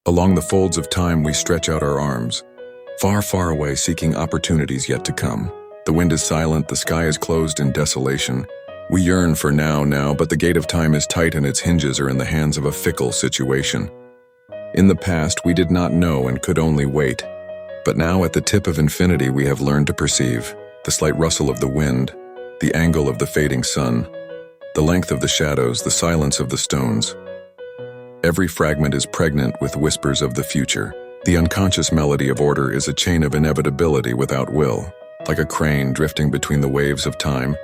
Along the folds of time, we stretch out our arms, far, far away, seeking opportunities yet to come. The wind is silent, the sky is closed in desolation. We yearn for now, but the gate of time is tight and its hinges are in the hands of a fickle situation. In the past, we did not know and could only wait. But now, at the tip of infinity, we have learned to perceive the slight rustle of the wind, the angle of the fading sun, the length of the shadows, the silence of the stones. Every fragment is pregnant with whispers of the future. The unconscious melody of order is a chain of inevitability without will. Like a crane drifting between the waves of time,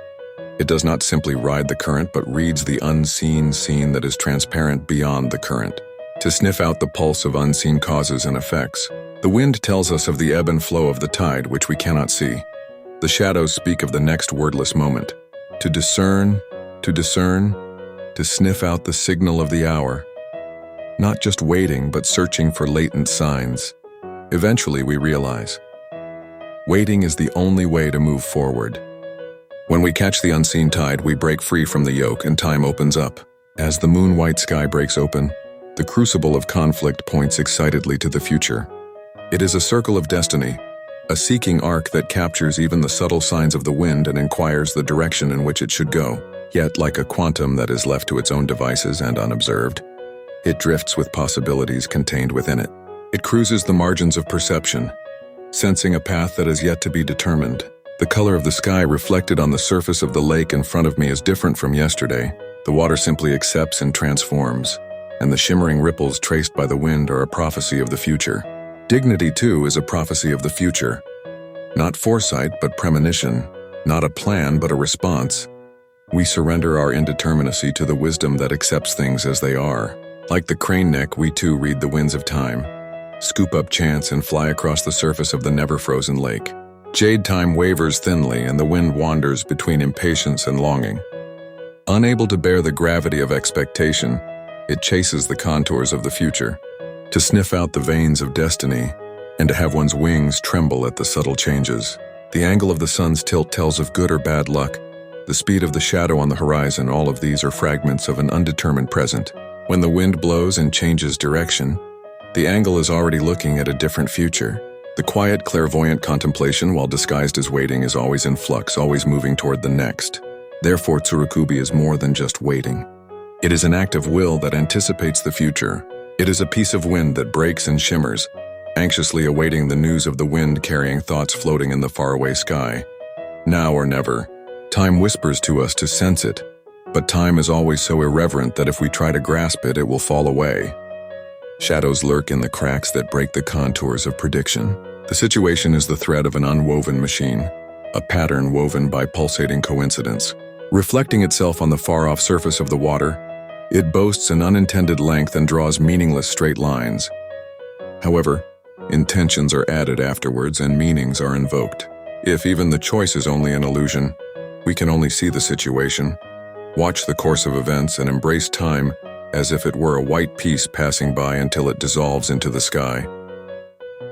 it does not simply ride the current but reads the unseen scene that is transparent beyond the current. To sniff out the pulse of unseen causes and effects, the wind tells us of the ebb and flow of the tide which we cannot see. The shadows speak of the next wordless moment. To discern, to sniff out the signal of the hour. Not just waiting, but searching for latent signs. Eventually we realize, waiting is the only way to move forward. When we catch the unseen tide, we break free from the yoke and time opens up. As the moon-white sky breaks open, the crucible of conflict points excitedly to the future. It is a circle of destiny, a seeking arc that captures even the subtle signs of the wind and inquires the direction in which it should go. Yet, like a quantum that is left to its own devices and unobserved, it drifts with possibilities contained within it. It cruises the margins of perception, sensing a path that is yet to be determined. The color of the sky reflected on the surface of the lake in front of me is different from yesterday. The water simply accepts and transforms, and the shimmering ripples traced by the wind are a prophecy of the future. Dignity, too, is a prophecy of the future. Not foresight, but premonition. Not a plan, but a response. We surrender our indeterminacy to the wisdom that accepts things as they are. Like the crane neck, we too read the winds of time, scoop up chance and fly across the surface of the never-frozen lake. Jade time wavers thinly and the wind wanders between impatience and longing. Unable to bear the gravity of expectation, it chases the contours of the future. To sniff out the veins of destiny, and to have one's wings tremble at the subtle changes. The angle of the sun's tilt tells of good or bad luck. The speed of the shadow on the horizon, all of these are fragments of an undetermined present. When the wind blows and changes direction, the angle is already looking at a different future. The quiet, clairvoyant contemplation, while disguised as waiting, is always in flux, always moving toward the next. Therefore, Tsurukubi is more than just waiting. It is an act of will that anticipates the future. It is a piece of wind that breaks and shimmers, anxiously awaiting the news of the wind carrying thoughts floating in the faraway sky. Now or never, time whispers to us to sense it, but time is always so irreverent that if we try to grasp it, it will fall away. Shadows lurk in the cracks that break the contours of prediction. The situation is the thread of an unwoven machine, a pattern woven by pulsating coincidence. Reflecting itself on the far-off surface of the water, it boasts an unintended length and draws meaningless straight lines. However, intentions are added afterwards and meanings are invoked. If even the choice is only an illusion, we can only see the situation, watch the course of events, and embrace time as if it were a white piece passing by until it dissolves into the sky.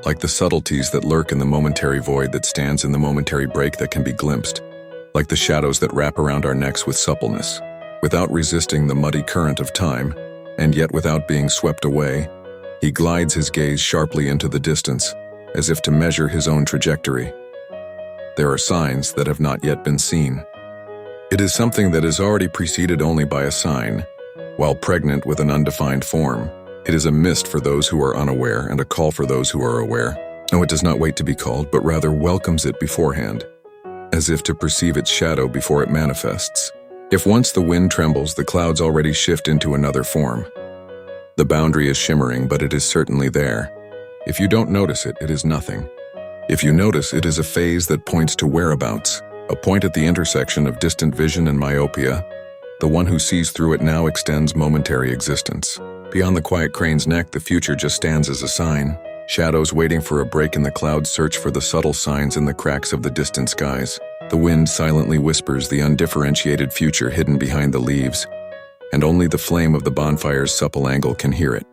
Like the subtleties that lurk in the momentary void that stands in the momentary break that can be glimpsed, like the shadows that wrap around our necks with suppleness. Without resisting the muddy current of time, and yet without being swept away, he glides his gaze sharply into the distance, as if to measure his own trajectory. There are signs that have not yet been seen. It is something that is already preceded only by a sign, while pregnant with an undefined form. It is a mist for those who are unaware and a call for those who are aware. No, it does not wait to be called, but rather welcomes it beforehand, as if to perceive its shadow before it manifests. If once the wind trembles, the clouds already shift into another form. The boundary is shimmering, but it is certainly there. If you don't notice it, it is nothing. If you notice, it is a phase that points to whereabouts, a point at the intersection of distant vision and myopia. The one who sees through it now extends momentary existence. Beyond the quiet crane's neck, the future just stands as a sign. Shadows waiting for a break in the clouds search for the subtle signs in the cracks of the distant skies. The wind silently whispers the undifferentiated future hidden behind the leaves, and only the flame of the bonfire's supple angle can hear it.